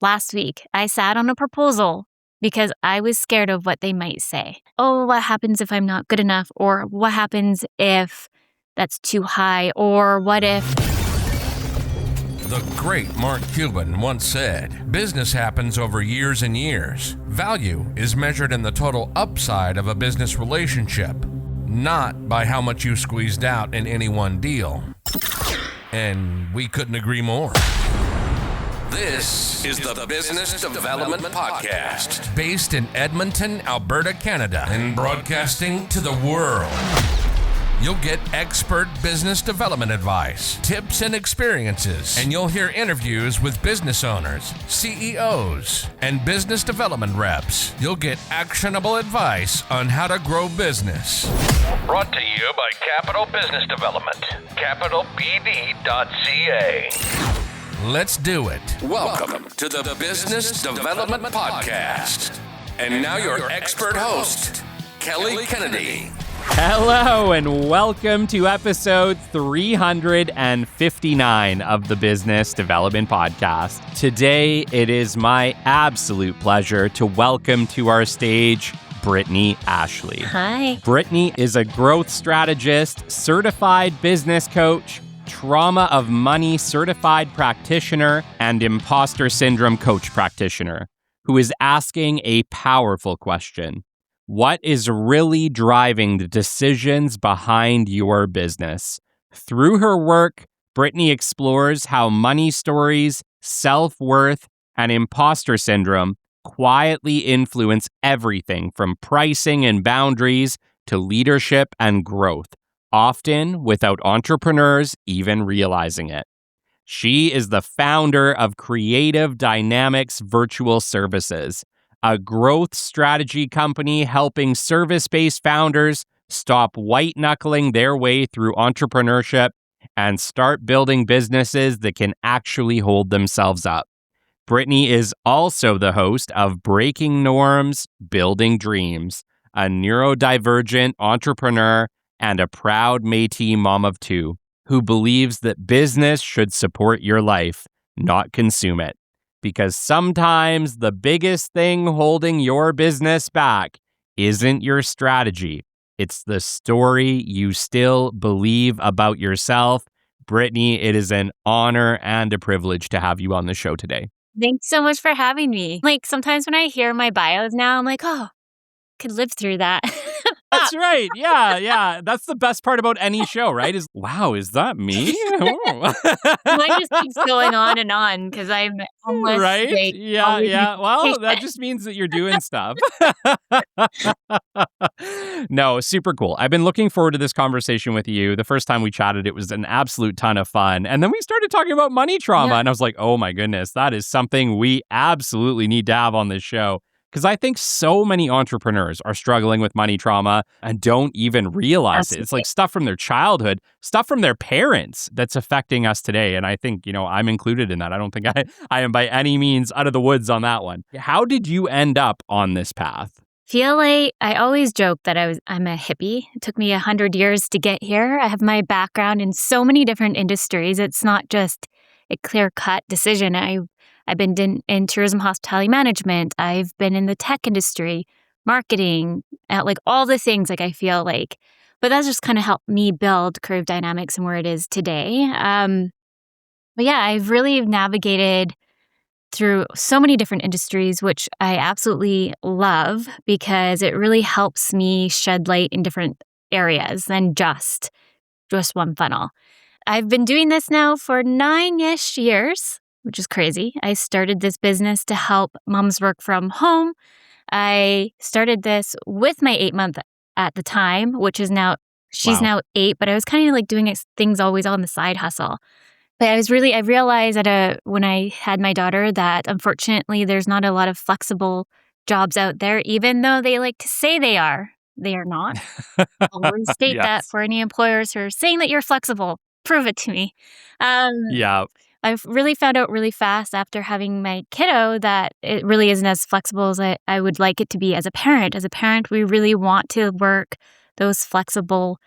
Last week, I sat on a proposal because I was scared of what they might say. Oh, what happens if I'm not good enough? Or what happens if that's too high? Or what if... The great Mark Cuban once said, business happens over years and years. Value is measured in the total upside of a business relationship, not by how much you squeezed out in any one deal. And we couldn't agree more. This is the Business Development Podcast, based in Edmonton, Alberta, Canada, and broadcasting to the world. You'll get expert business development advice, tips and experiences, and you'll hear interviews with business owners, CEOs, and business development reps. You'll get actionable advice on how to grow business. Brought to you by Capital Business Development, capitalbd.ca. Let's do it. Welcome to the Business Development Podcast. And now your expert host, Kelly Kennedy. Hello and welcome to episode 359 of the Business Development Podcast. Today, it is my absolute pleasure to welcome to our stage Brittney Ashley. Hi. Brittney is a growth strategist, certified business coach, trauma of money certified practitioner, and imposter syndrome coach practitioner who is asking a powerful question. What is really driving the decisions behind your business? Through her work, Brittney explores how money stories, self-worth, and imposter syndrome quietly influence everything from pricing and boundaries to leadership and growth, often without entrepreneurs even realizing it. She is the founder of Creative Dynamics Virtual Services, a growth strategy company helping service-based founders stop white-knuckling their way through entrepreneurship and start building businesses that can actually hold themselves up. Brittney is also the host of Breaking Norms, Building Dreams, a neurodivergent entrepreneur and a proud Métis mom of two who believes that business should support your life, not consume it. Because sometimes the biggest thing holding your business back isn't your strategy. It's the story you still believe about yourself. Brittney, it is an honor and a privilege to have you on the show today. Thanks so much for having me. Sometimes when I hear my bios now, I'm like, oh, could live through that. That's right. Yeah. That's the best part about any show, right? Wow, is that me? Mine just keeps going on and on because I'm almost right? Yeah. Well, patient. that just means that you're doing stuff. No, super cool. I've been looking forward to this conversation with you. The first time we chatted, it was an absolute ton of fun. And then we started talking about money trauma. Yeah. And I was like, oh my goodness, that is something we absolutely need to have on this show. Because I think so many entrepreneurs are struggling with money trauma and don't even realize Absolutely. it. It's like stuff from their childhood, stuff from their parents that's affecting us today. And I think, I'm included in that. I don't think I am by any means out of the woods on that one. How did you end up on this path? I always joke that I'm a hippie. It took me 100 years to get here. I have my background in so many different industries. It's not just a clear-cut decision. I've been in tourism hospitality management. I've been in the tech industry, marketing, all the things I feel like. But that's just kind of helped me build Creative Dynamics and where it is today. But yeah, I've really navigated through so many different industries, which I absolutely love because it really helps me shed light in different areas than just one funnel. I've been doing this now for 9-ish years, which is crazy. I started this business to help moms work from home. I started this with my 8-month at the time, which is now, she's now 8, but I was kind of doing things always on the side hustle. But I realized when I had my daughter that unfortunately there's not a lot of flexible jobs out there, even though they like to say they are. They are not. I'll restate that for any employers who are saying that you're flexible. Prove it to me. Yeah. I've really found out really fast after having my kiddo that it really isn't as flexible as I would like it to be as a parent. As a parent, we really want to work those flexible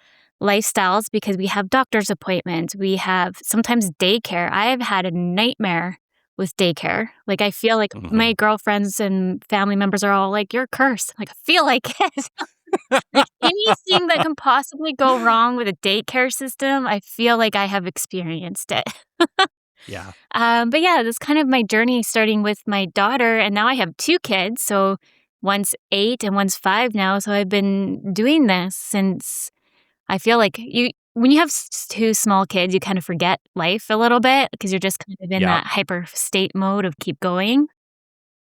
lifestyles because we have doctor's appointments. We have sometimes daycare. I've had a nightmare with daycare. Like, I feel like my girlfriends and family members are all like, "You're cursed." Like, I feel like it. Like, anything that can possibly go wrong with a daycare system, I feel like I have experienced it. Yeah. But yeah, that's kind of my journey starting with my daughter, and now I have 2 kids, so one's 8 and one's 5 now, so I've been doing this since I feel like when you have 2 small kids, you kind of forget life a little bit because you're just kind of in Yeah. that hyper state mode of keep going.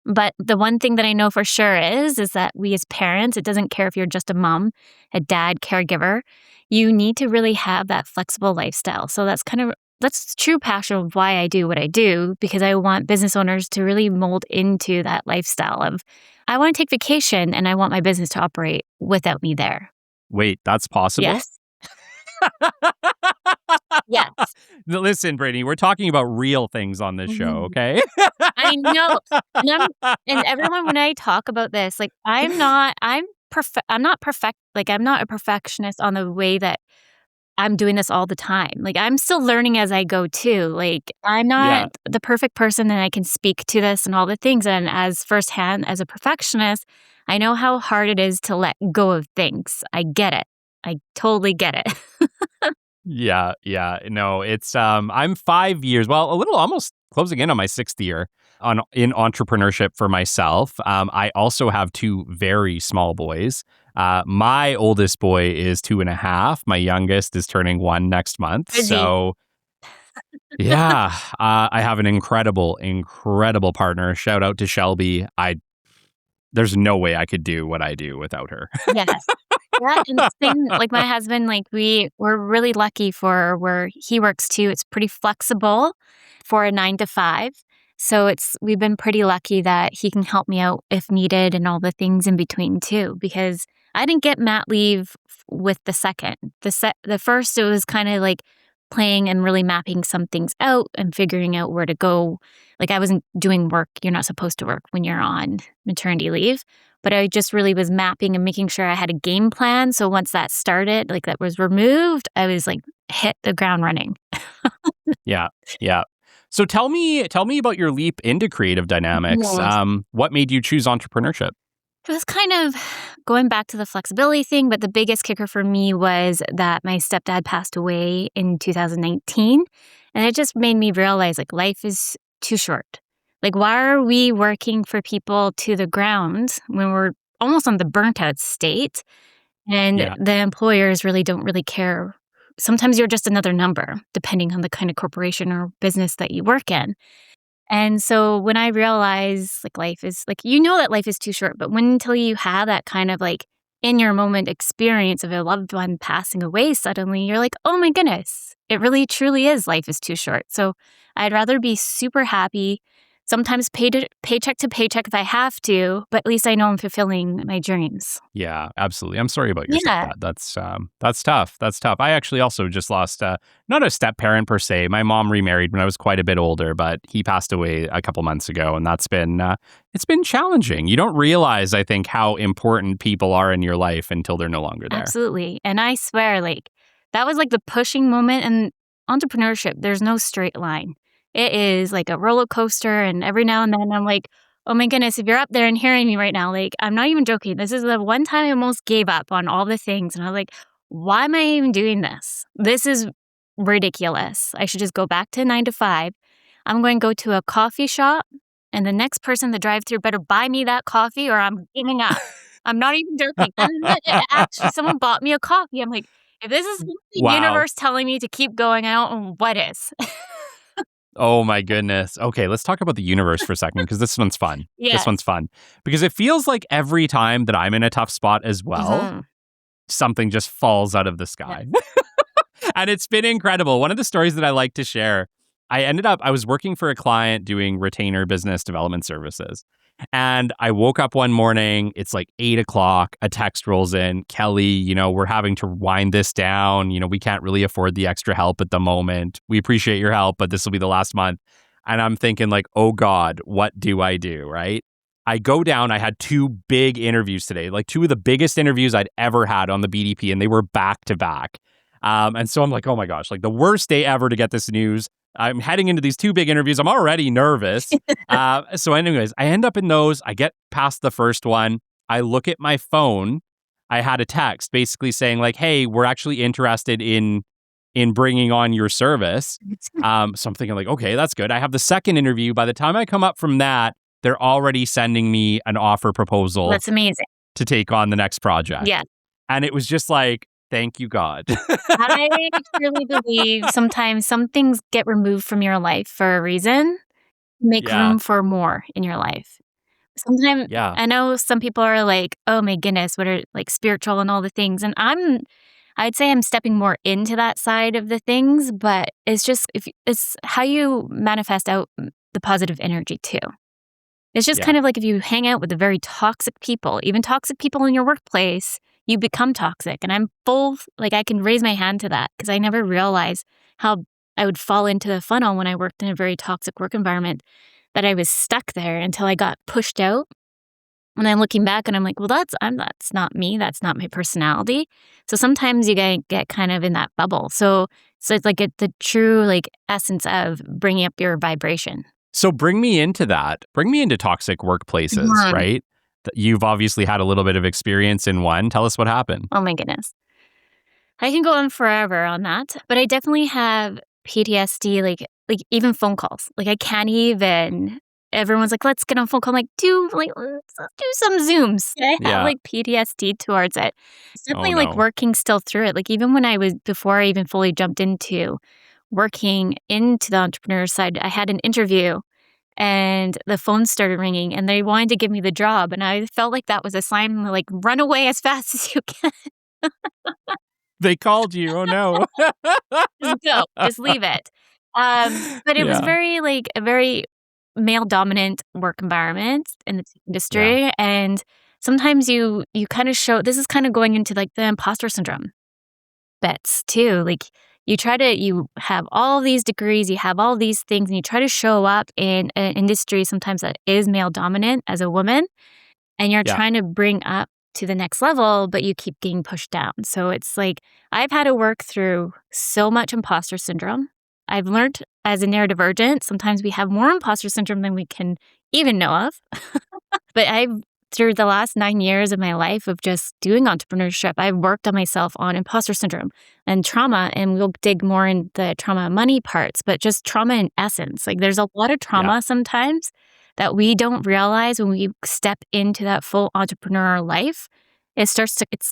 But the one thing that I know for sure is that we as parents, it doesn't care if you're just a mom, a dad, caregiver, you need to really have that flexible lifestyle. So that's the true passion of why I do what I do, because I want business owners to really mold into that lifestyle of I want to take vacation and I want my business to operate without me there. Wait, that's possible? Yes. Yes. Listen, Brittney, we're talking about real things on this show, Mhm. okay? I know. And everyone when I talk about this, like I'm not perfect, like I'm not a perfectionist on the way that I'm doing this all the time. Like, I'm still learning as I go too. Like, I'm Yeah. not the perfect person and I can speak to this and all the things. And as firsthand, as a perfectionist, I know how hard it is to let go of things. I get it. I totally get it. Yeah, yeah. No, it's I'm 5 years, well, a little almost closing in on my 6th year in entrepreneurship for myself. I also have 2 very small boys. My oldest boy is 2.5. My youngest is turning 1 next month. Busy. So yeah, I have an incredible, incredible partner. Shout out to Shelby. There's no way I could do what I do without her. Yes. Yeah, and same like my husband, like we're really lucky for where he works too. It's pretty flexible for a 9 to 5. So we've been pretty lucky that he can help me out if needed and all the things in between too, because I didn't get mat leave with the second. The first, it was kind of like playing and really mapping some things out and figuring out where to go. Like, I wasn't doing work. You're not supposed to work when you're on maternity leave. But I just really was mapping and making sure I had a game plan. So once that started, like that was removed, I was like hit the ground running. Yeah, yeah. So tell me about your leap into creative dynamics. Yes. What made you choose entrepreneurship? It was kind of going back to the flexibility thing, but the biggest kicker for me was that my stepdad passed away in 2019. And it just made me realize like life is too short. Like, why are we working for people to the ground when we're almost on the burnt out state? And Yeah, the employers really don't really care. Sometimes you're just another number, depending on the kind of corporation or business that you work in. And so when I realize like life is like, that life is too short, but when until you have that kind of like in your moment experience of a loved one passing away suddenly, you're like, oh my goodness, it really truly is life is too short. So I'd rather be super happy, sometimes paycheck to paycheck if I have to, but at least I know I'm fulfilling my dreams. yeah, absolutely. I'm sorry about your Yeah, stepdad. That's tough. That's tough. I actually also just lost not a step parent per se. My mom remarried when I was quite a bit older, but he passed away a couple months ago, and that's been it's been challenging. You don't realize, I think, how important people are in your life until they're no longer there. absolutely. And I swear, like, that was like the pushing moment in entrepreneurship. There's no straight line. It is like a roller coaster. And every now and then I'm like, oh my goodness, if you're up there and hearing me right now, like, I'm not even joking. This is the one time I almost gave up on all the things. And I was like, why am I even doing this? This is ridiculous. I should just go back to 9 to 5. I'm going to go to a coffee shop, and the next person in the drive through better buy me that coffee or I'm giving up. I'm not even joking. And then actually, someone bought me a coffee. I'm like, if this is the Wow. universe telling me to keep going, I don't know what is. Oh my goodness. Okay, let's talk about the universe for a second because this one's fun. This Yes. one's fun because it feels like every time that I'm in a tough spot as well, Mhm. something just falls out of the sky. And it's been incredible. One of the stories that I like to share, I was working for a client doing retainer business development services. And I woke up one morning, it's like 8 o'clock, a text rolls in, Kelly, we're having to wind this down. We can't really afford the extra help at the moment. We appreciate your help, but this will be the last month. And I'm thinking like, oh God, what do I do? Right. I go down, I had 2 big interviews today, like 2 of the biggest interviews I'd ever had on the BDP, and they were back to back. And so I'm like, oh my gosh, like the worst day ever to get this news. I'm heading into these 2 big interviews. I'm already nervous. So anyways, I end up in those. I get past the first one. I look at my phone. I had a text basically saying like, hey, we're actually interested in bringing on your service. So I'm thinking like, okay, that's good. I have the second interview. By the time I come up from that, they're already sending me an offer proposal That's amazing. to take on the next project. Yeah. And it was just like, thank you, God. I truly believe sometimes some things get removed from your life for a reason, make Yeah. room for more in your life. Sometimes Yeah. I know some people are like, "Oh my goodness, what are like spiritual and all the things." And I'd say I'm stepping more into that side of the things, but it's just it's how you manifest out the positive energy too. It's just Yeah. kind of like if you hang out with the very toxic people, even toxic people in your workplace, you become toxic. And I'm like, I can raise my hand to that because I never realized how I would fall into the funnel when I worked in a very toxic work environment, that I was stuck there until I got pushed out. And I'm looking back and I'm like, well, that's not me. That's not my personality. So sometimes you get kind of in that bubble. So it's like the true like essence of bringing up your vibration. So bring me into that. Bring me into toxic workplaces, right? You've obviously had a little bit of experience in one. Tell us what happened. Oh my goodness. I can go on forever on that, but I definitely have PTSD, like even phone calls. Like I can't even. Everyone's like, let's get on a phone call. I'm like, let's do some Zooms. I have Yeah. like PTSD towards it. It's Oh, definitely like no. working still through it. Like even when before I even fully jumped into working into the entrepreneur side, I had an interview and the phone started ringing and they wanted to give me the job. And I felt like that was a sign, like run away as fast as you can. They called you. Oh, no. Just go. Just leave it. But it was Yeah. very like a very male dominant work environment in the tech Yeah. industry. And sometimes you kind of show this is kind of going into like the imposter syndrome bits too. Like you have all these degrees, you have all these things, and you try to show up in an industry sometimes that is male dominant as a woman, and you're Yeah. trying to bring up to the next level, but you keep getting pushed down. So it's like I've had to work through so much imposter syndrome. I've learned as a neurodivergent, sometimes we have more imposter syndrome than we can even know of. But through the last 9 years of my life of just doing entrepreneurship, I've worked on myself on imposter syndrome and trauma. And we'll dig more in the trauma money parts, but just trauma in essence. Like there's a lot of Yeah. trauma sometimes that we don't realize when we step into that full entrepreneur life. It's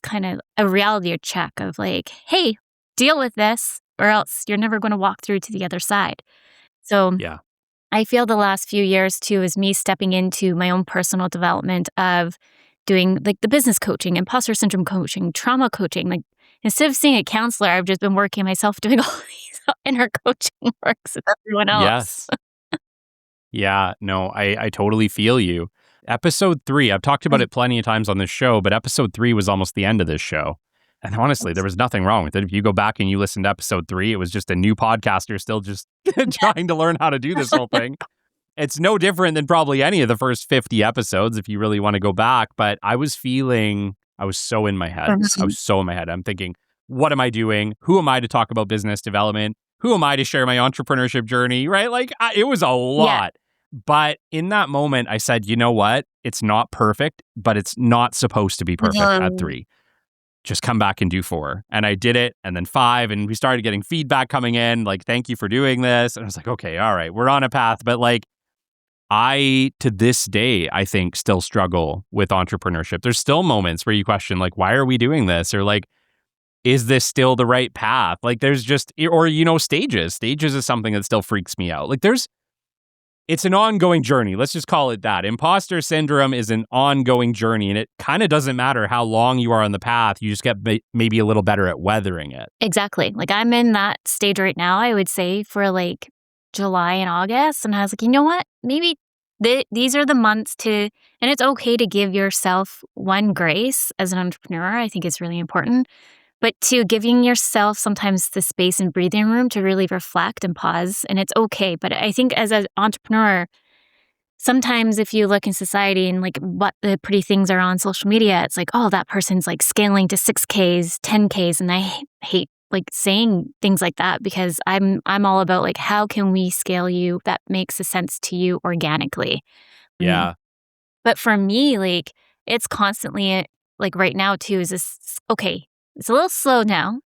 kind of a reality check of like, hey, deal with this or else you're never going to walk through to the other side. So Yeah. I feel the last few years too is me stepping into my own personal development of doing like the business coaching, imposter syndrome coaching, trauma coaching. Like instead of seeing a counselor, I've just been working myself doing all these inner coaching works with everyone else. Yes. Yeah. No, I totally feel you. Episode 3, I've talked about it plenty of times on this show, but episode 3 was almost the end of this show. And honestly, there was nothing wrong with it. If you go back and you listen to episode 3, it was just a new podcaster still just trying to learn how to do this whole thing. It's no different than probably any of the first 50 episodes if you really want to go back. But I was so in my head. I was so in my head. I'm thinking, what am I doing? Who am I to talk about business development? Who am I to share my entrepreneurship journey? Right? Like it was a lot. But in that moment, I said, you know what? It's not perfect, but it's not supposed to be perfect at 3. Just come back and do 4. And I did it. And then 5. And we started getting feedback coming in, like, thank you for doing this. And I was like, okay, all right, we're on a path. But like, to this day, I think still struggle with entrepreneurship. There's still moments where you question, like, why are we doing this? Or like, is this still the right path? Like there's just, or, stages. Stages is something that still freaks me out. Like it's an ongoing journey. Let's just call it that. Imposter syndrome is an ongoing journey, and it kind of doesn't matter how long you are on the path. You just get maybe a little better at weathering it. Exactly. Like I'm in that stage right now, I would say for like July and August. And I was like, you know what? Maybe these are the months and it's okay to give yourself one grace as an entrepreneur. I think it's really important. But giving yourself sometimes the space and breathing room to really reflect and pause, and it's okay. But I think as an entrepreneur, sometimes if you look in society and like what the pretty things are on social media, it's like, oh, that person's like scaling to 6Ks, 10Ks, and I hate like saying things like that because I'm all about like how can we scale you that makes a sense to you organically. Mm. Yeah. But for me, like it's constantly like right now too is this okay, it's a little slow now.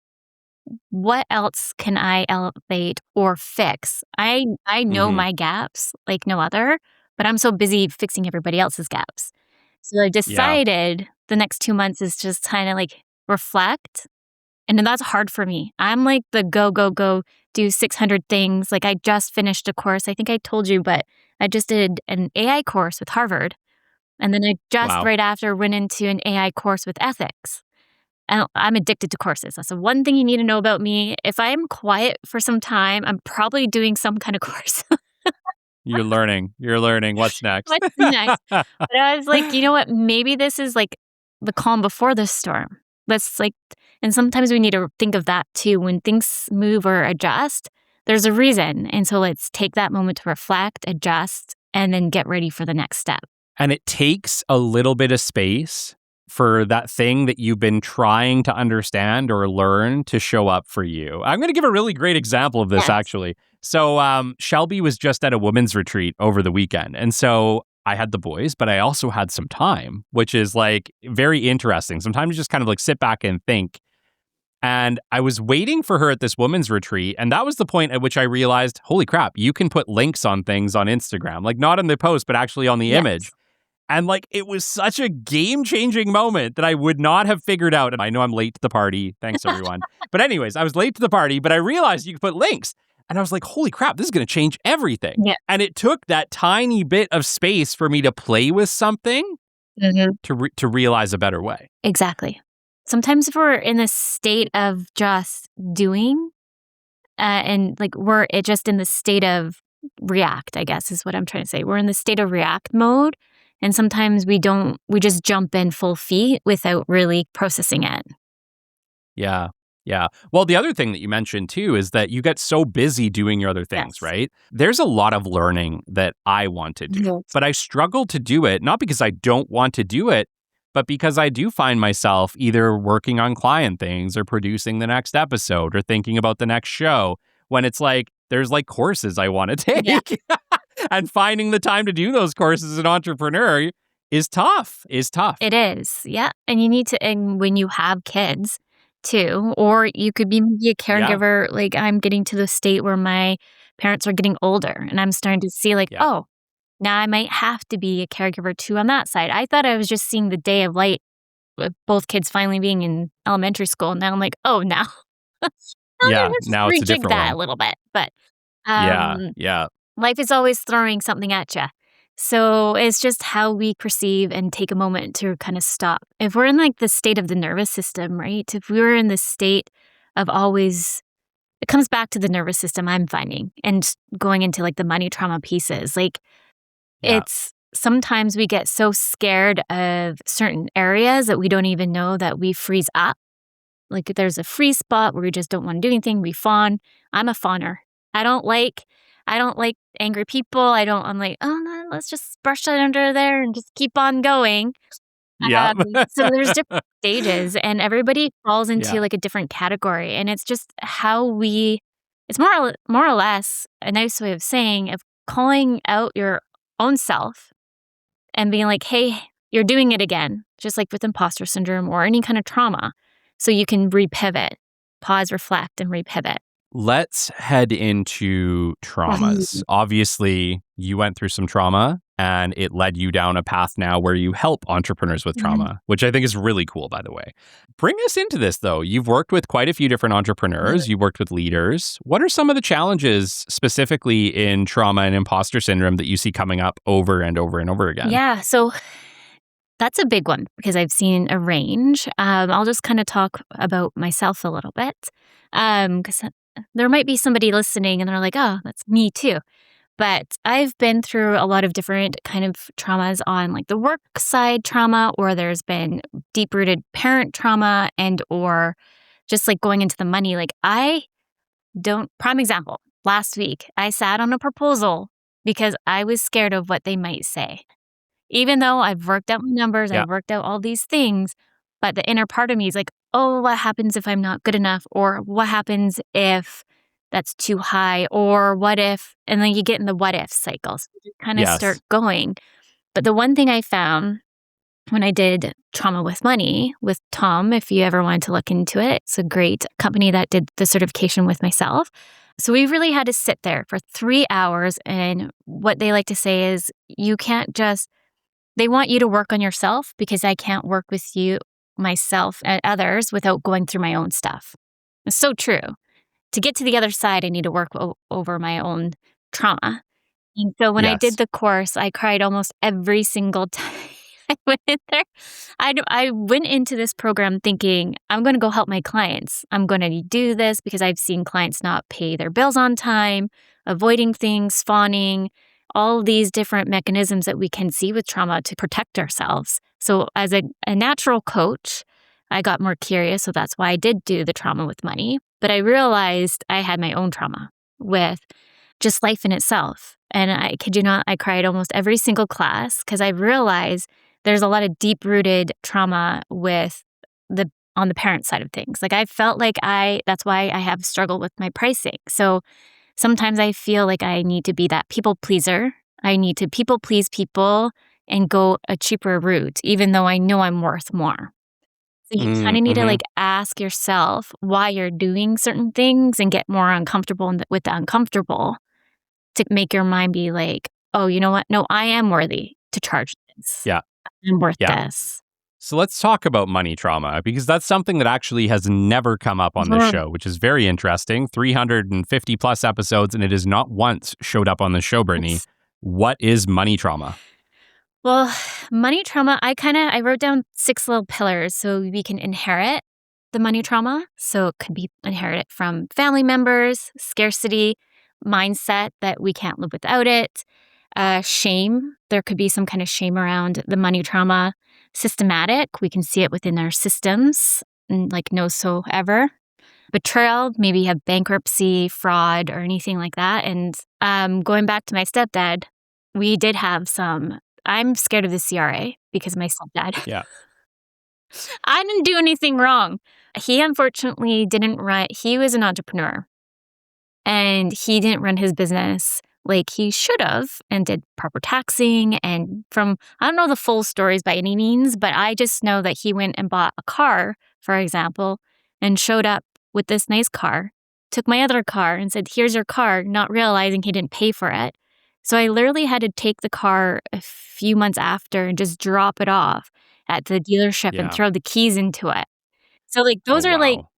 What else can I elevate or fix? I know Hmm. my gaps like no other, but I'm so busy fixing everybody else's gaps. So I Yeah. decided the next 2 months is just kind of like reflect. And then that's hard for me. I'm like the go, go, go, do 600 things. Like I just finished a course. I think I told you, but I just did an AI course with Harvard. And then I just Wow. right after went into an AI course with ethics. And I'm addicted to courses. That's the one thing you need to know about me. If I'm quiet for some time, I'm probably doing some kind of course. You're learning. You're learning. What's next? What's next? But I was like, you know what? Maybe this is like the calm before the storm. Let's like, and sometimes we need to think of that too. When things move or adjust, there's a reason. And so let's take that moment to reflect, adjust, and then get ready for the next step. And it takes a little bit of space for that thing that you've been trying to understand or learn to show up for you. I'm going to give a really great example of this, Yes. actually. So, Shelby was just at a women's retreat over the weekend. And so I had the boys, but I also had some time, which is like very interesting. Sometimes you just kind of like sit back and think. And I was waiting for her at this women's retreat. And that was the point at which I realized, holy crap, you can put links on things on Instagram, like not in the post, but actually on the image. Yes. And like, it was such a game-changing moment that I would not have figured out. And I know I'm late to the party. Thanks, everyone. But anyways, I was late to the party, but I realized you could put links. And I was like, holy crap, this is going to change everything. Yeah. And it took that tiny bit of space for me to play with something to realize a better way. Exactly. Sometimes if we're in a state of just doing, and like we're just in the state of react, I guess is what I'm trying to say. We're in the state of react mode. And sometimes we just jump in full feet without really processing it. Yeah. Yeah. Well, the other thing that you mentioned too is that you get so busy doing your other things, Yes. right? There's a lot of learning that I want to do, Yes. but I struggle to do it, not because I don't want to do it, but because I do find myself either working on client things or producing the next episode or thinking about the next show when it's like, there's like courses I want to take. Yeah. And finding the time to do those courses as an entrepreneur is tough. It is. Yeah. And you need to, and when you have kids too, or you could be maybe a Yeah. caregiver, like I'm getting to the state where my parents are getting older and I'm starting to see like, Yeah. oh, now I might have to be a caregiver too on that side. I thought I was just seeing the day of light with both kids finally being in elementary school. Now I'm like, oh, now, Yeah. let's just Now it's a rejig different that one. a little bit. But Yeah. um, Yeah. life is always throwing something at you. So it's just how we perceive and take a moment to kind of stop. If we're in like the state of the nervous system, right? If we were in the state of always, it comes back to the nervous system, I'm finding, and going into like the money trauma pieces. Like Yeah. it's sometimes we get so scared of certain areas that we don't even know that we freeze up. Like if there's a freeze spot where we just don't want to do anything, we fawn. I'm a fawner. I don't like angry people. I'm like, oh no, let's just brush that under there and just keep on going. Yeah. So there's different stages and everybody falls into Yeah. like a different category. And it's just how it's more or less a nice way of saying of calling out your own self and being like, hey, you're doing it again, just like with imposter syndrome or any kind of trauma. So you can repivot, pause, reflect, and repivot. Let's head into traumas. Obviously, you went through some trauma and it led you down a path now where you help entrepreneurs with trauma, which I think is really cool, by the way. Bring us into this, though. You've worked with quite a few different entrepreneurs. You've worked with leaders. What are some of the challenges specifically in trauma and imposter syndrome that you see coming up over and over and over again? Yeah, so that's a big one because I've seen a range. I'll just kind of talk about myself a little bit because there might be somebody listening and they're like, oh, that's me too. But I've been through a lot of different kind of traumas on like the work side trauma, or there's been deep-rooted parent trauma or just like going into the money. Like prime example, last week, I sat on a proposal because I was scared of what they might say. Even though I've worked out my numbers, Yeah. I've worked out all these things, but the inner part of me is like, oh, what happens if I'm not good enough? Or what happens if that's too high? Or what if, and then you get in the what if cycles. You kind of start Yes. going. But the one thing I found when I did Trauma with Money with Tom, if you ever wanted to look into it, it's a great company that did the certification with myself. So we really had to sit there for 3 hours. And what they like to say is, you can't just, they want you to work on yourself because I can't work with you, myself, and others without going through my own stuff. It's so true. To get to the other side, I need to work over my own trauma. And so when I did Yes. the course, I cried almost every single time I went in there. I went into this program thinking, I'm going to go help my clients. I'm going to do this because I've seen clients not pay their bills on time, avoiding things, fawning, all these different mechanisms that we can see with trauma to protect ourselves. So as a natural coach, I got more curious. So that's why I did do the Trauma with Money. But I realized I had my own trauma with just life in itself. And I kid you not, I cried almost every single class because I realized there's a lot of deep-rooted trauma with on the parent side of things. Like I felt like that's why I have struggled with my pricing. So sometimes I feel like I need to be that people pleaser. I need to people please people and go a cheaper route, even though I know I'm worth more. So you kind of need to Mm-hmm. like ask yourself why you're doing certain things and get more uncomfortable with the uncomfortable to make your mind be like, oh, you know what? No, I am worthy to charge this. Yeah. I'm worth Yeah. this. So let's talk about money trauma, because that's something that actually has never come up on this Mhm. show, which is very interesting. 350 plus episodes, and it has not once showed up on the show, Brittney. It's- What is money trauma? Well, money trauma, I wrote down 6 little pillars so we can inherit the money trauma. So it could be inherited from family members, scarcity, mindset that we can't live without it, shame. There could be some kind of shame around the money trauma. Systematic, we can see it within our systems, like no so ever. Betrayal, maybe you have bankruptcy, fraud, or anything like that. And going back to my stepdad, we did have some. I'm scared of the CRA because my stepdad. Yeah. I didn't do anything wrong. He unfortunately didn't run. He was an entrepreneur and he didn't run his business like he should have and did proper taxing. And I don't know the full stories by any means, but I just know that he went and bought a car, for example, and showed up with this nice car, took my other car and said, here's your car, not realizing he didn't pay for it. So I literally had to take the car a few months after and just drop it off at the dealership and Yeah. throw the keys into it. So like Oh, those are like, wow.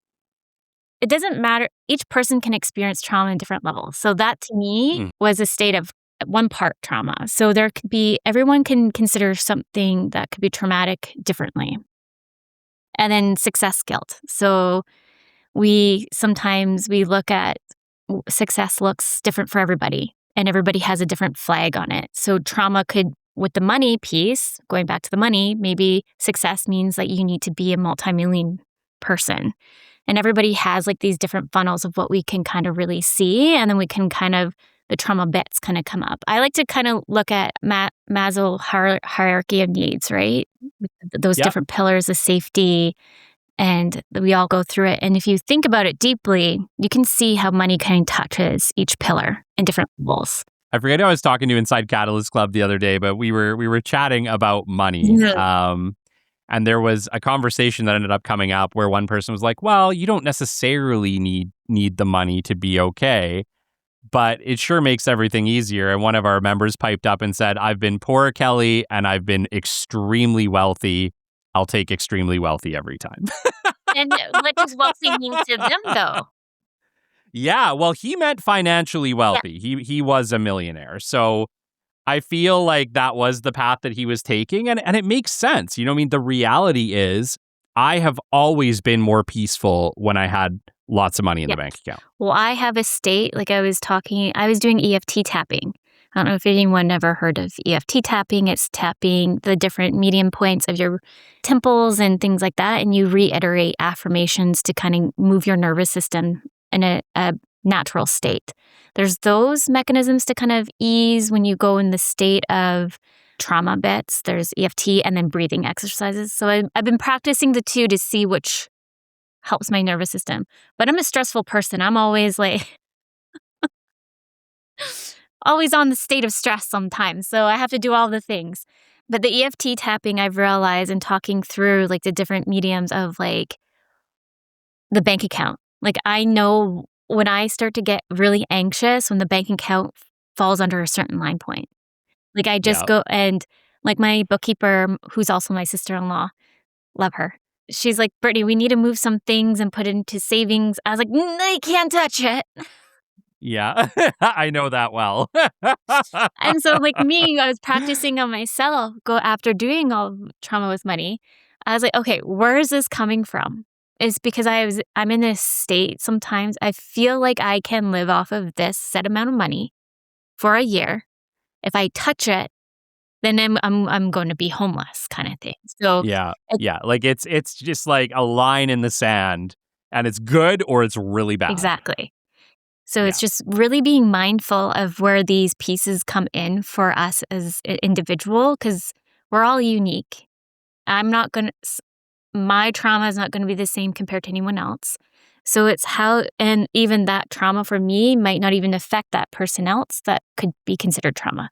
it doesn't matter. Each person can experience trauma in different levels. So that to me Mm. was a state of one part trauma. So there could be, everyone can consider something that could be traumatic differently. And then success guilt. So sometimes we look at success looks different for everybody and everybody has a different flag on it. So trauma could, with the money piece, going back to the money, maybe success means that you need to be a multi-million person. And everybody has like these different funnels of what we can kind of really see. And then we can kind of, the trauma bits kind of come up. I like to kind of look at Maslow hierarchy of needs, right? Those Yeah. different pillars of safety. And we all go through it. And if you think about it deeply, you can see how money kind of touches each pillar in different levels. I forget who I was talking to inside Catalyst Club the other day, but we were chatting about money. Yeah. And there was a conversation that ended up coming up where one person was like, well, you don't necessarily need the money to be okay, but it sure makes everything easier. And one of our members piped up and said, I've been poor, Kelly, and I've been extremely wealthy. I'll take extremely wealthy every time. And what does wealthy mean to them, though? Yeah, well, he meant financially Yeah. wealthy. He was a millionaire. So I feel like that was the path that he was taking. And it makes sense. You know, I mean, the reality is I have always been more peaceful when I had lots of money in the bank account. Well, I have a state, like I was doing EFT tapping. I don't know if anyone ever heard of EFT tapping. It's tapping the different medium points of your temples and things like that. And you reiterate affirmations to kind of move your nervous system in a natural state. There's those mechanisms to kind of ease when you go in the state of trauma bits. There's EFT and then breathing exercises. So I've been practicing the two to see which helps my nervous system. But I'm a stressful person. I'm always like, always on the state of stress sometimes. So I have to do all the things. But the EFT tapping, I've realized, and talking through like the different mediums of like the bank account. Like I know when I start to get really anxious when the bank account falls under a certain line point. Like I just Yeah. go and like my bookkeeper, who's also my sister-in-law, love her. She's like, Brittney, we need to move some things and put it into savings. I was like, I can't touch it. Yeah. I know that well. And so like me, I was practicing on myself, go after doing all trauma with money. I was like, okay, where is this coming from? It's because I'm in this state sometimes. I feel like I can live off of this set amount of money for a year. If I touch it, then I'm going to be homeless kind of thing. So Yeah. it, Yeah. Like it's just like a line in the sand, and it's good or it's really bad. exactly. So Yeah. it's just really being mindful of where these pieces come in for us as an individual, because we're all unique. I'm not going to, my trauma is not going to be the same compared to anyone else. So it's how, and even that trauma for me might not even affect that person else that could be considered trauma.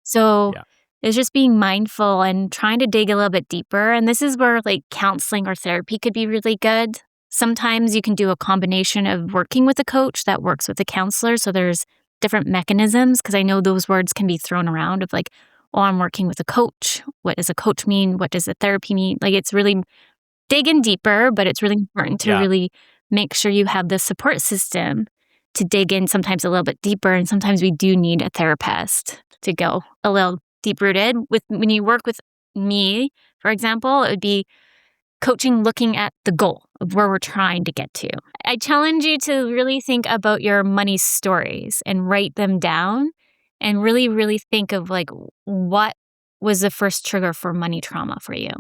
So Yeah. it's just being mindful and trying to dig a little bit deeper. And this is where like counseling or therapy could be really good. Sometimes you can do a combination of working with a coach that works with a counselor. So there's different mechanisms, because I know those words can be thrown around of like, oh, I'm working with a coach. What does a coach mean? What does a therapy mean? Like it's really digging deeper, but it's really important to Yeah. really make sure you have the support system to dig in sometimes a little bit deeper. And sometimes we do need a therapist to go a little deep rooted. With when you work with me, for example, it would be coaching looking at the goal of where we're trying to get to. I challenge you to really think about your money stories and write them down and really, really think of like what was the first trigger for money trauma for you.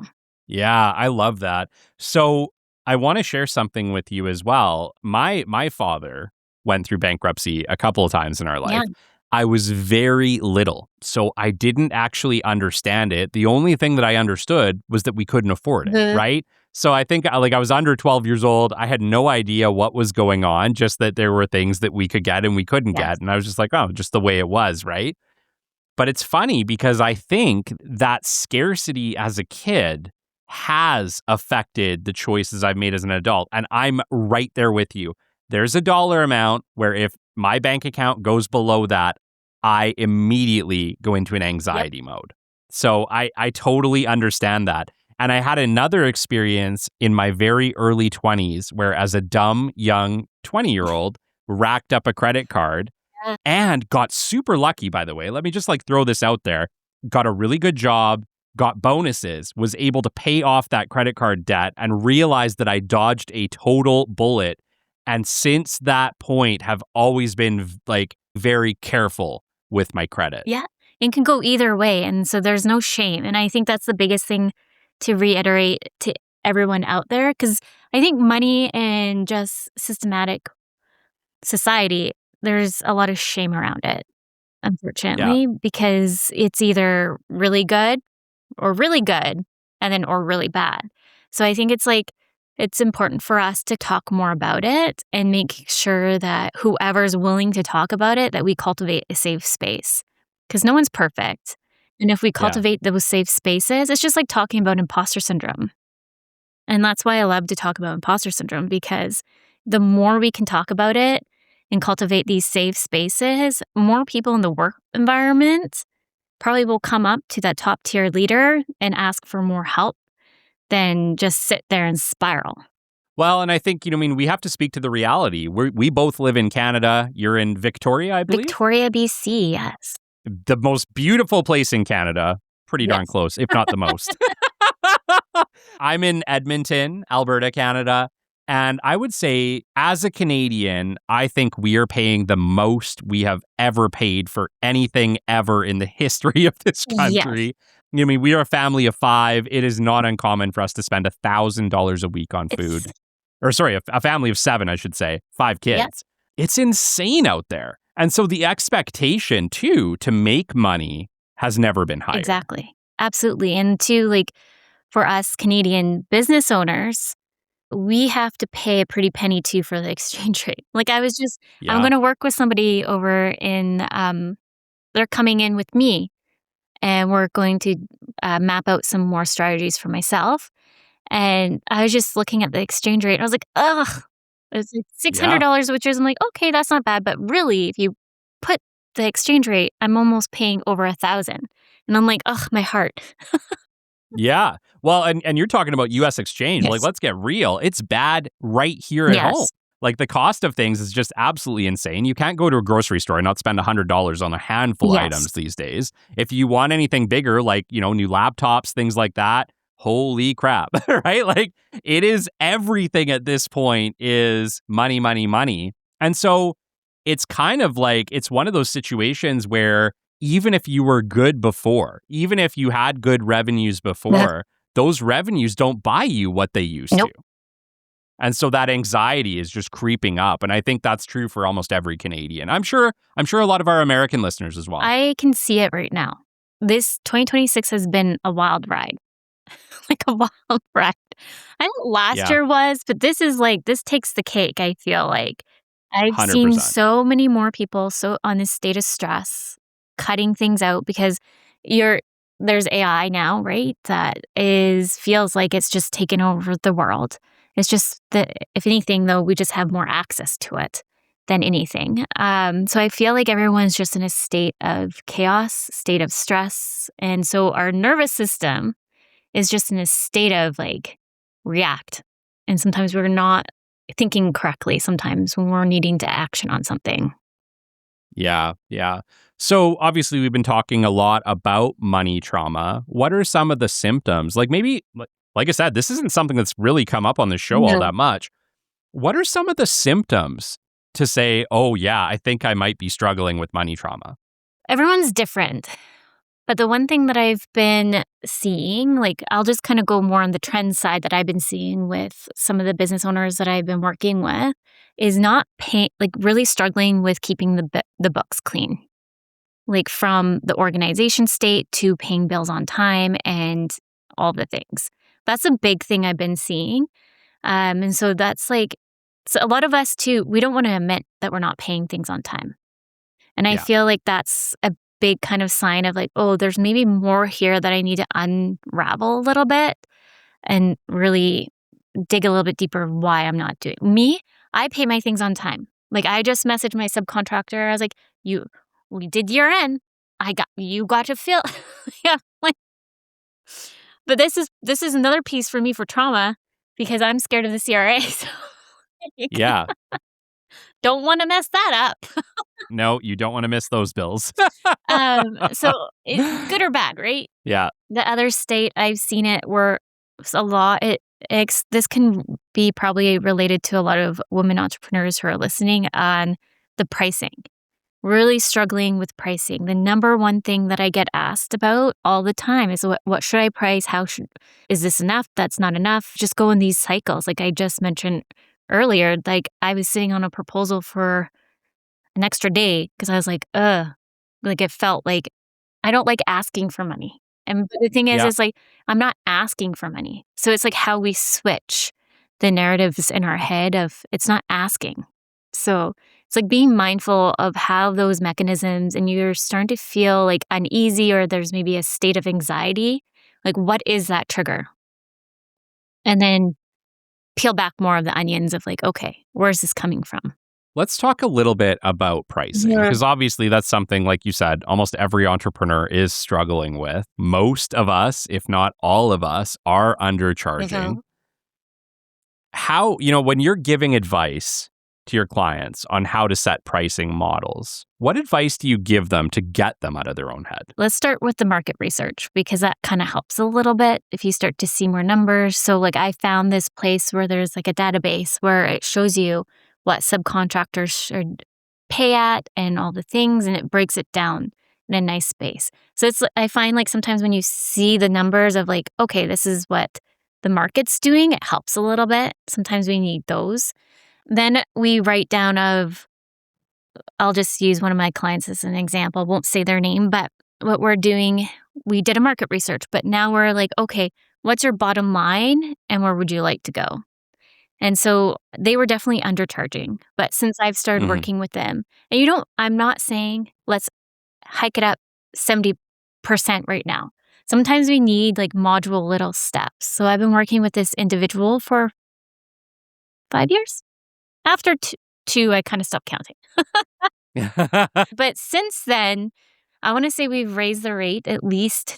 Yeah, I love that. So I want to share something with you as well. My father went through bankruptcy a couple of times in our Yeah. life. I was very little, so I didn't actually understand it. The only thing that I understood was that we couldn't afford it, The right? So I think like I was under 12 years old. I had no idea what was going on, just that there were things that we could get and we couldn't yes. get. And I was just like, oh, just the way it was, right? But it's funny because I think that scarcity as a kid has affected the choices I've made as an adult. And I'm right there with you. There's a dollar amount where if my bank account goes below that, I immediately go into an anxiety mode. So I totally understand that. And I had another experience in my very early 20s where, as a dumb young 20-year-old, racked up a credit card Yeah. and got super lucky, by the way. Let me just like throw this out there. Got a really good job, got bonuses, was able to pay off that credit card debt, and realized that I dodged a total bullet. And since that point, have always been like very careful with my credit. Yeah. It can go either way. And so there's no shame. And I think that's the biggest thing to reiterate to everyone out there. Because I think money and just systematic society, there's a lot of shame around it, Yeah. unfortunately, because it's either really good, and then or really bad. So I think it's like, it's important for us to talk more about it and make sure that whoever's willing to talk about it, that we cultivate a safe space, because no one's perfect. And if we Yeah. cultivate those safe spaces, it's just like talking about imposter syndrome. And that's why I love to talk about imposter syndrome, because the more we can talk about it and cultivate these safe spaces, more people in the work environment probably will come up to that top tier leader and ask for more help than just sit there and spiral. Well, and I think, I mean, we have to speak to the reality. We both live in Canada. You're in Victoria, I believe. Victoria, BC, yes. The most beautiful place in Canada. Pretty darn Yes. close, if not the most. I'm in Edmonton, Alberta, Canada. And I would say, as a Canadian, I think we are paying the most we have ever paid for anything ever in the history of this Yes. country. I mean, we are a family of 5. It is not uncommon for us to spend $1,000 a week on food. It's, Or sorry, a family of 7, I should say, 5 kids. yeah, It's insane out there. And so the expectation, too, to make money has never been higher. exactly. Absolutely. And to like, for us Canadian business owners, we have to pay a pretty penny too for the exchange rate. Like I'm Yeah. going to work with somebody over in, they're coming in with me and we're going to map out some more strategies for myself. And I was just looking at the exchange rate. And I was like, ugh, it's like Yeah. $600, which is I'm like, okay, that's not bad. But really, if you put the exchange rate, I'm almost paying over 1,000. And I'm like, ugh, my heart. Yeah. Well, and you're talking about US exchange. Like, Yes. let's get real. It's bad right here at home. Yes. Like, the cost of things is just absolutely insane. You can't go to a grocery store and not spend $100 on a handful of Yes. items these days. If you want anything bigger, like, new laptops, things like that, holy crap, right? Like, it is everything at this point is money, money, money. And so it's kind of like, it's one of those situations where even if you were good before, even if you had good revenues before, those revenues don't buy you what they used Nope. to. And so that anxiety is just creeping up. And I think that's true for almost every Canadian. I'm sure a lot of our American listeners as well. I can see it right now. This 2026 has been a wild ride. Like a wild ride. I know last Yeah. year was, but this takes the cake, I feel like. I've seen 100%. so many more people so on this state of stress, cutting things out because there's AI now, right? That feels like it's just taken over the world. It's just that if anything, though, we just have more access to it than anything. So I feel like everyone's just in a state of chaos, state of stress. And so our nervous system is just in a state of like react. And sometimes we're not thinking correctly sometimes when we're needing to action on something. Yeah, yeah. So obviously we've been talking a lot about money trauma. What are some of the symptoms? Like maybe, like I said, this isn't something that's really come up on the show all No. that much. What are some of the symptoms to say, oh yeah, I think I might be struggling with money trauma? Everyone's different. But the one thing that I've been seeing, like I'll just kind of go more on the trend side that I've been seeing with some of the business owners that I've been working with is not like really struggling with keeping the books clean. Like from the organization state to paying bills on time and all the things. That's a big thing I've been seeing. And so that's like, so a lot of us too, we don't want to admit that we're not paying things on time. And I Yeah. feel like that's a big kind of sign of like, oh, there's maybe more here that I need to unravel a little bit and really dig a little bit deeper why I'm not doing. Me, I pay my things on time. Like I just messaged my subcontractor. I was like, we did year end. You got to fill. Yeah. Like, but this is another piece for me for trauma because I'm scared of the CRA. So Yeah. don't want to mess that up. No, you don't want to miss those bills. So good or bad, right? Yeah. The other state I've seen it where it's a law. This can be probably related to a lot of women entrepreneurs who are listening on the pricing. Really struggling with pricing. The number one thing that I get asked about all the time is what should I price? Is this enough? That's not enough. Just go in these cycles. Like I just mentioned earlier, like I was sitting on a proposal for an extra day because I was like, like it felt like I don't like asking for money. And the thing Yeah. is like I'm not asking for money. So it's like how we switch the narratives in our head of it's not asking. So it's like being mindful of how those mechanisms and you're starting to feel like uneasy or there's maybe a state of anxiety. Like what is that trigger? And then peel back more of the onions of like, okay, where's this coming from? Let's talk a little bit about pricing Yeah. because obviously that's something, like you said, almost every entrepreneur is struggling with. Most of us, if not all of us, are undercharging. Mhm. How, when you're giving advice to your clients on how to set pricing models, what advice do you give them to get them out of their own head? Let's start with the market research because that kind of helps a little bit if you start to see more numbers. So like I found this place where there's like a database where it shows you what subcontractors should pay at and all the things, and it breaks it down in a nice space. So I find like sometimes when you see the numbers of like, okay, this is what the market's doing, it helps a little bit. Sometimes we need those. Then we write down I'll just use one of my clients as an example. Won't say their name, but what we're doing, we did a market research, but now we're like, okay, what's your bottom line and where would you like to go? And so they were definitely undercharging. But since I've started working with them, and I'm not saying let's hike it up 70% right now. Sometimes we need like module little steps. So I've been working with this individual for 5 years. After two, I kind of stopped counting. But since then, I want to say we've raised the rate at least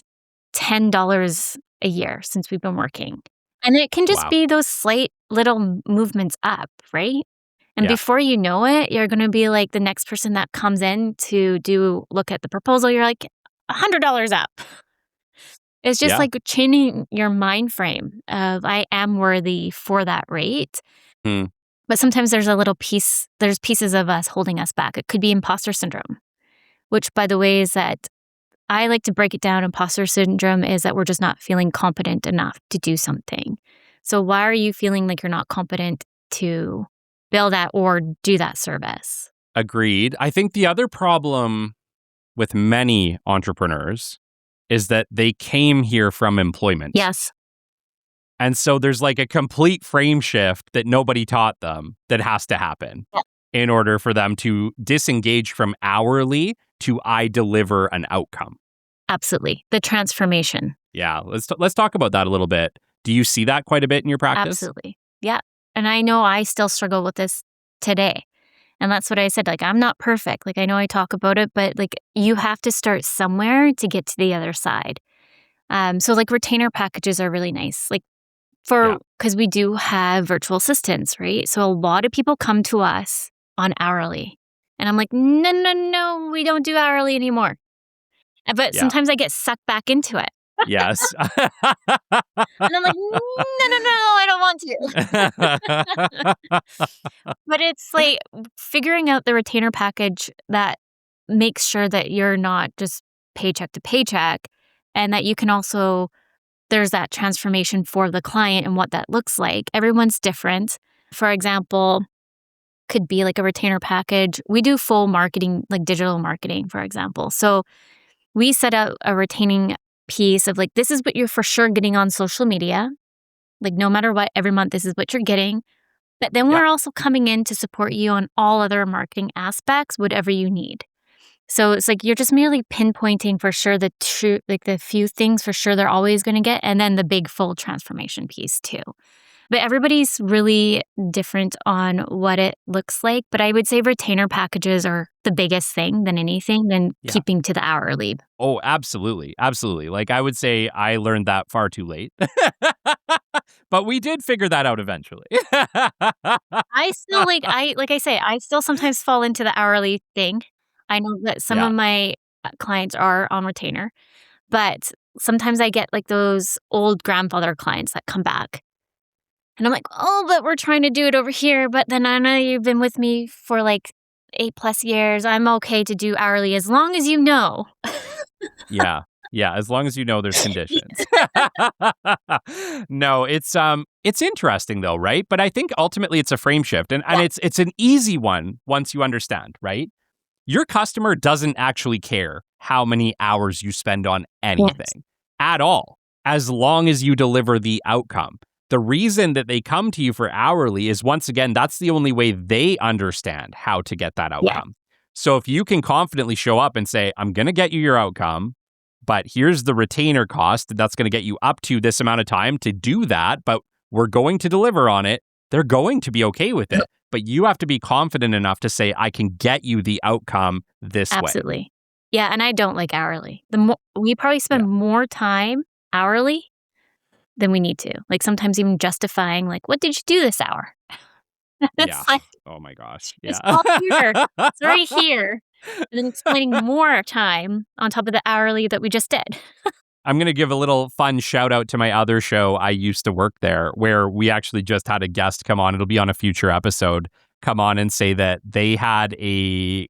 $10 a year since we've been working. And it can just Wow. be those slight little movements up, right? And Yeah. before you know it, you're going to be like the next person that comes in to look at the proposal. You're like $100 up. It's just Yeah. like changing your mind frame of I am worthy for that rate. Hmm. But sometimes there's there's pieces of us holding us back. It could be imposter syndrome, which by the way is that I like to break it down. Imposter syndrome is that we're just not feeling competent enough to do something. So why are you feeling like you're not competent to build that or do that service? Agreed. I think the other problem with many entrepreneurs is that they came here from employment. Yes. And so there's like a complete frame shift that nobody taught them that has to happen in order for them to disengage from hourly to I deliver an outcome. Absolutely. The transformation. Yeah, let's talk about that a little bit. Do you see that quite a bit in your practice? Absolutely. Yeah. And I know I still struggle with this today. And that's what I said. Like, I'm not perfect. Like, I know I talk about it, but like, you have to start somewhere to get to the other side. So like retainer packages are really nice. Like because we do have virtual assistants, right? So a lot of people come to us on hourly. And I'm like, no, we don't do hourly anymore. But sometimes I get sucked back into it. Yes. And I'm like, no, I don't want to. But it's like figuring out the retainer package that makes sure that you're not just paycheck to paycheck and that you can also, there's that transformation for the client and what that looks like. Everyone's different. For example, could be like a retainer package. We do full marketing, like digital marketing, for example. So we set out a retaining piece of like, this is what you're for sure getting on social media. Like no matter what, every month, this is what you're getting. But then we're also coming in to support you on all other marketing aspects, whatever you need. So it's like you're just merely pinpointing for sure the few things for sure they're always going to get, and then the big full transformation piece too. But everybody's really different on what it looks like. But I would say retainer packages are the biggest thing than anything than keeping to the hourly. Oh, absolutely. Absolutely. Like I would say I learned that far too late. But we did figure that out eventually. I still like I say, I still sometimes fall into the hourly thing. I know that some of my clients are on retainer, but sometimes I get like those old grandfather clients that come back. And I'm like, oh, but we're trying to do it over here. But then I know you've been with me for like 8+ years. I'm okay to do hourly as long as you know. Yeah. As long as you know there's conditions. No, it's interesting though, right? But I think ultimately it's a frame shift and it's an easy one once you understand, right? Your customer doesn't actually care how many hours you spend on anything at all, as long as you deliver the outcome. The reason that they come to you for hourly is, once again, that's the only way they understand how to get that outcome. So if you can confidently show up and say, I'm going to get you your outcome, but here's the retainer cost that's going to get you up to this amount of time to do that, but we're going to deliver on it, they're going to be okay with it. But you have to be confident enough to say, I can get you the outcome this way. Absolutely. Yeah, and I don't like hourly. We probably spend more time hourly than we need to. Like sometimes even justifying, like, what did you do this hour? Like, oh my gosh. It's all here. It's right here. And then explaining more time on top of the hourly that we just did. I'm going to give a little fun shout out to my other show. I used to work there, where we actually just had a guest come on. It'll be on a future episode. Come on and say that they had a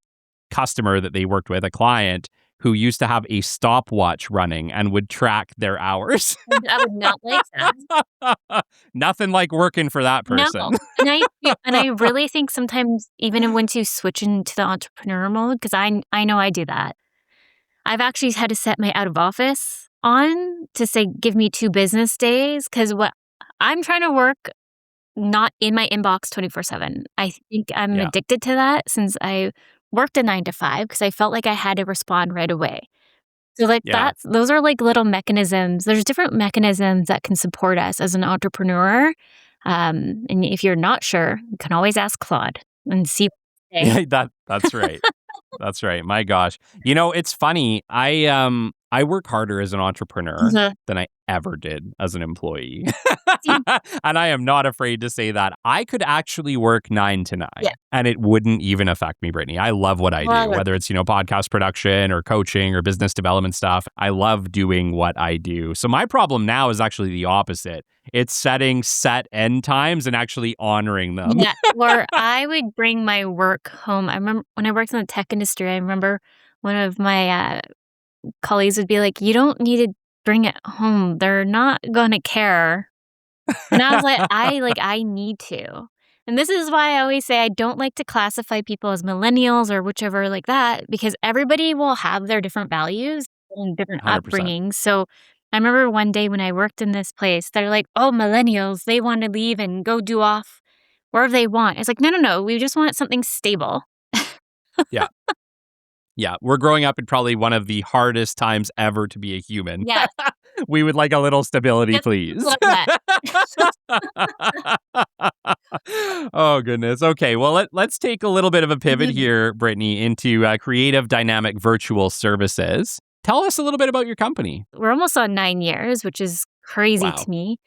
customer that they worked with, a client, who used to have a stopwatch running and would track their hours. I would not like that. Nothing like working for that person. No. And I really think sometimes even once you switch into the entrepreneur mode, because I know I do that, I've actually had to set my out of office on to say, give me 2 business days, because what I'm trying to work not in my inbox 24/7. I think I'm Yeah. addicted to that since I worked a 9 to 5 because I felt like I had to respond right away. So, like, Yeah. those are, like, little mechanisms. There's different mechanisms that can support us as an entrepreneur, and if you're not sure, you can always ask Claude and see what they say. Yeah, that's right. That's right. My gosh. It's funny. I work harder as an entrepreneur Mhm. than I ever did as an employee. See. And I am not afraid to say that. I could actually work 9 to 9 Yeah. and it wouldn't even affect me, Brittany. I love what I do, Love it. whether it's, podcast production or coaching or business development stuff. I love doing what I do. So my problem now is actually the opposite. It's setting set end times and actually honoring them. Yeah, or I would bring my work home. I remember when I worked in the tech industry, I remember one of my, colleagues would be like, "You don't need to bring it home. They're not gonna care." And I was I need to. And this is why I always say I don't like to classify people as millennials or whichever like that, because everybody will have their different values and different 100%. upbringings. So I remember one day when I worked in this place, they're like, "Oh, millennials, they want to leave and go do off wherever they want." It's like, no, no, no. We just want something stable. Yeah. Yeah. We're growing up in probably one of the hardest times ever to be a human. Yeah. We would like a little stability, Just please. love that. Oh, goodness. Okay. Well, let's take a little bit of a pivot Mhm. here, Brittany, into creative dynamic virtual services. Tell us a little bit about your company. We're almost on 9 years, which is crazy Wow. to me.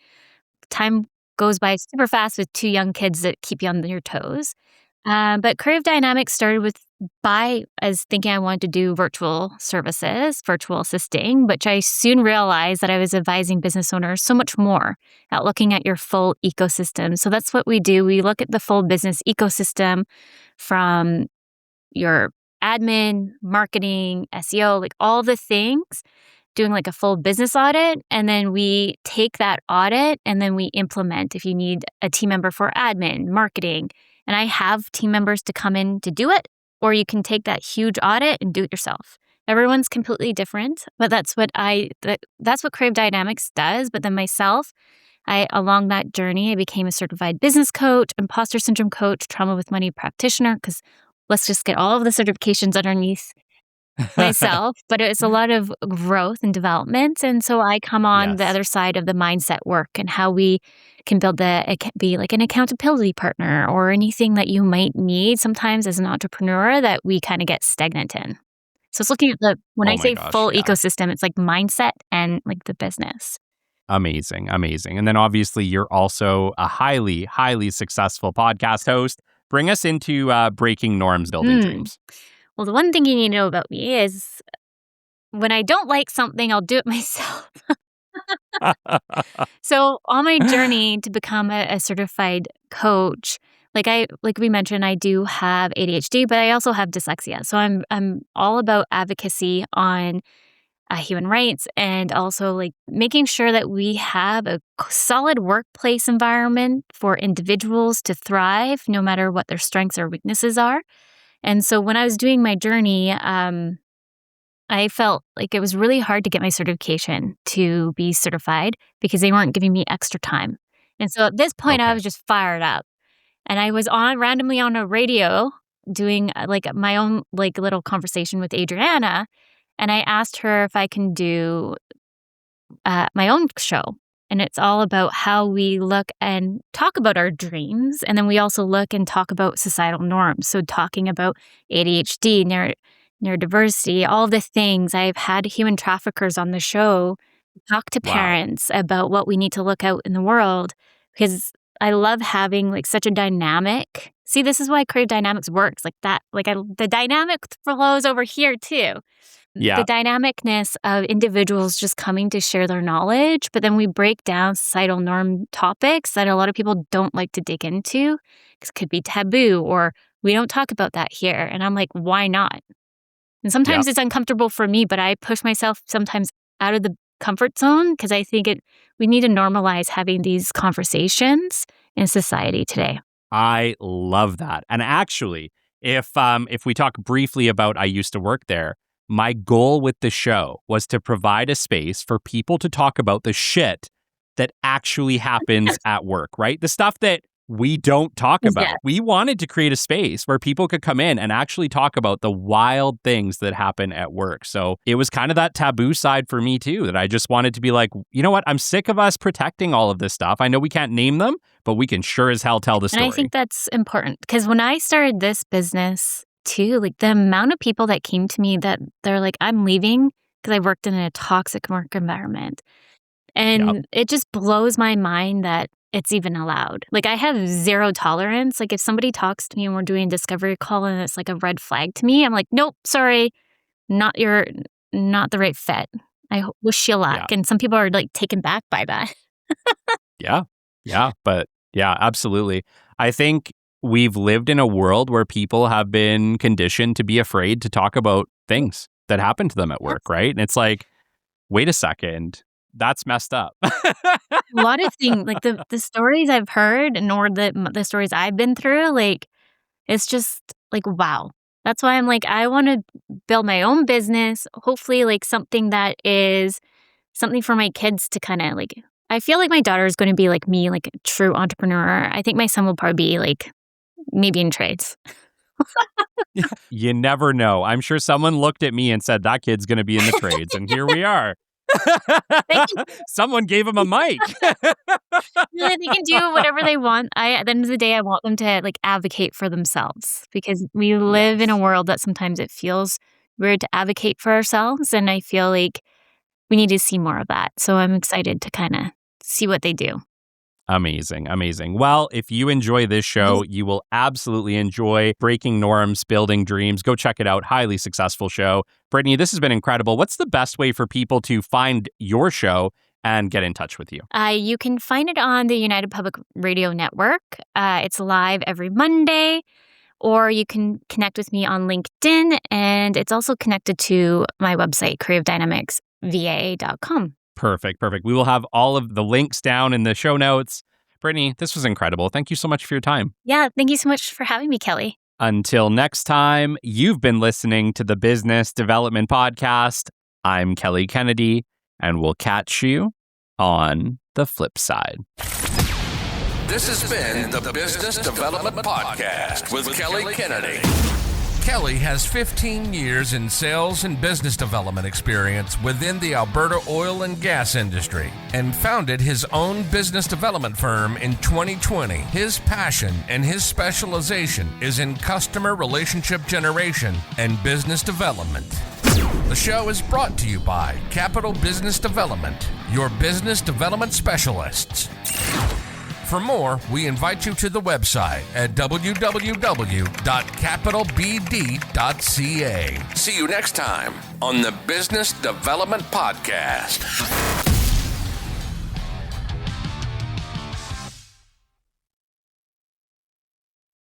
Time goes by super fast with two young kids that keep you on your toes. But Creative Dynamics started as thinking I wanted to do virtual services, virtual assisting, which I soon realized that I was advising business owners so much more at looking at your full ecosystem. So that's what we do. We look at the full business ecosystem from your admin, marketing, SEO, like all the things, doing like a full business audit. And then we take that audit and then we implement if you need a team member for admin, marketing. And I have team members to come in to do it, or you can take that huge audit and do it yourself. Everyone's completely different, but that's what Crave Dynamics does. But then myself, along that journey, I became a certified business coach, imposter syndrome coach, trauma with money practitioner, because let's just get all of the certifications underneath myself. But it's a lot of growth and development. And so I come on the Yes. other side of the mindset work and how we can it can be like an accountability partner or anything that you might need sometimes as an entrepreneur that we kind of get stagnant in. So it's looking at when I Oh my say gosh. full Yeah. ecosystem, it's like mindset and like the business. Amazing. Amazing. And then obviously you're also a highly, highly successful podcast host. Bring us into breaking norms, building Mm. dreams. Well, the one thing you need to know about me is when I don't like something, I'll do it myself. So on my journey to become a certified coach, like we mentioned, I do have ADHD, but I also have dyslexia. So I'm all about advocacy on human rights and also like making sure that we have a solid workplace environment for individuals to thrive, no matter what their strengths or weaknesses are. And so when I was doing my journey, I felt like it was really hard to get my certification to be certified because they weren't giving me extra time. And so at this point, I Okay. was just fired up. And I was randomly on a radio doing like my own like little conversation with Adriana. And I asked her if I can do my own show. And it's all about how we look and talk about our dreams. And then we also look and talk about societal norms. So talking about ADHD, neurodiversity, all the things. I've had human traffickers on the show talk to Wow. parents about what we need to look out in the world because I love having like such a dynamic. See, this is why Creative Dynamics works like that. The dynamic flows over here too. Yeah. The dynamicness of individuals just coming to share their knowledge, but then we break down societal norm topics that a lot of people don't like to dig into because it could be taboo or we don't talk about that here. And I'm like, why not? And sometimes Yeah. it's uncomfortable for me, but I push myself sometimes out of the comfort zone because I think we need to normalize having these conversations in society today. I love that. And actually, if we talk briefly about I used to work there, my goal with the show was to provide a space for people to talk about the shit that actually happens at work, right? The stuff that we don't talk about. Yeah. We wanted to create a space where people could come in and actually talk about the wild things that happen at work. So it was kind of that taboo side for me too, that I just wanted to be like, you know what? I'm sick of us protecting all of this stuff. I know we can't name them, but we can sure as hell tell the story. And I think that's important because when I started this business too, like the amount of people that came to me that they're like, I'm leaving because I worked in a toxic work environment. And it just blows my mind that it's even allowed. Like I have zero tolerance. Like if somebody talks to me and we're doing a discovery call and it's like a red flag to me, I'm like, nope, sorry, not the right fit. I wish you luck. Yeah. And some people are like taken back by that. Yeah, absolutely. I think we've lived in a world where people have been conditioned to be afraid to talk about things that happen to them at work, right? And it's like, wait a second. That's messed up. A lot of things, like the stories I've heard and or the stories I've been through, like, it's just like, wow. That's why I'm like, I want to build my own business, hopefully like something that is something for my kids to kind of like, I feel like my daughter is going to be like me, like a true entrepreneur. I think my son will probably be like maybe in trades. You never know. I'm sure someone looked at me and said, that kid's going to be in the trades. And here we are. Someone gave him a mic. Yeah, they can do whatever they want. At the end of the day, I want them to like advocate for themselves because we live in a world that sometimes it feels weird to advocate for ourselves. And I feel like we need to see more of that. So I'm excited to kind of see what they do. Amazing. Well, if you enjoy this show, you will absolutely enjoy Breaking Norms, Building Dreams. Go check it out. Highly successful show. Brittney, this has been incredible. What's the best way for people to find your show and get in touch with you? You can find it on the United Public Radio Network. It's live every Monday, or you can connect with me on LinkedIn, and it's also connected to my website, creativedynamicsva.com. Perfect. We will have all of the links down in the show notes. Brittney, this was incredible. Thank you so much for your time. Yeah, thank you so much for having me, Kelly. Until next time, you've been listening to the Business Development Podcast. I'm Kelly Kennedy, and we'll catch you on the flip side. This has been the Business Development Podcast with Kelly Kennedy. Kelly has 15 years in sales and business development experience within the Alberta oil and gas industry and founded his own business development firm in 2020. His passion and his specialization is in customer relationship generation and business development. The show is brought to you by Capital Business Development, your business development specialists. For more, we invite you to the website at www.capitalbd.ca. See you next time on the Business Development Podcast.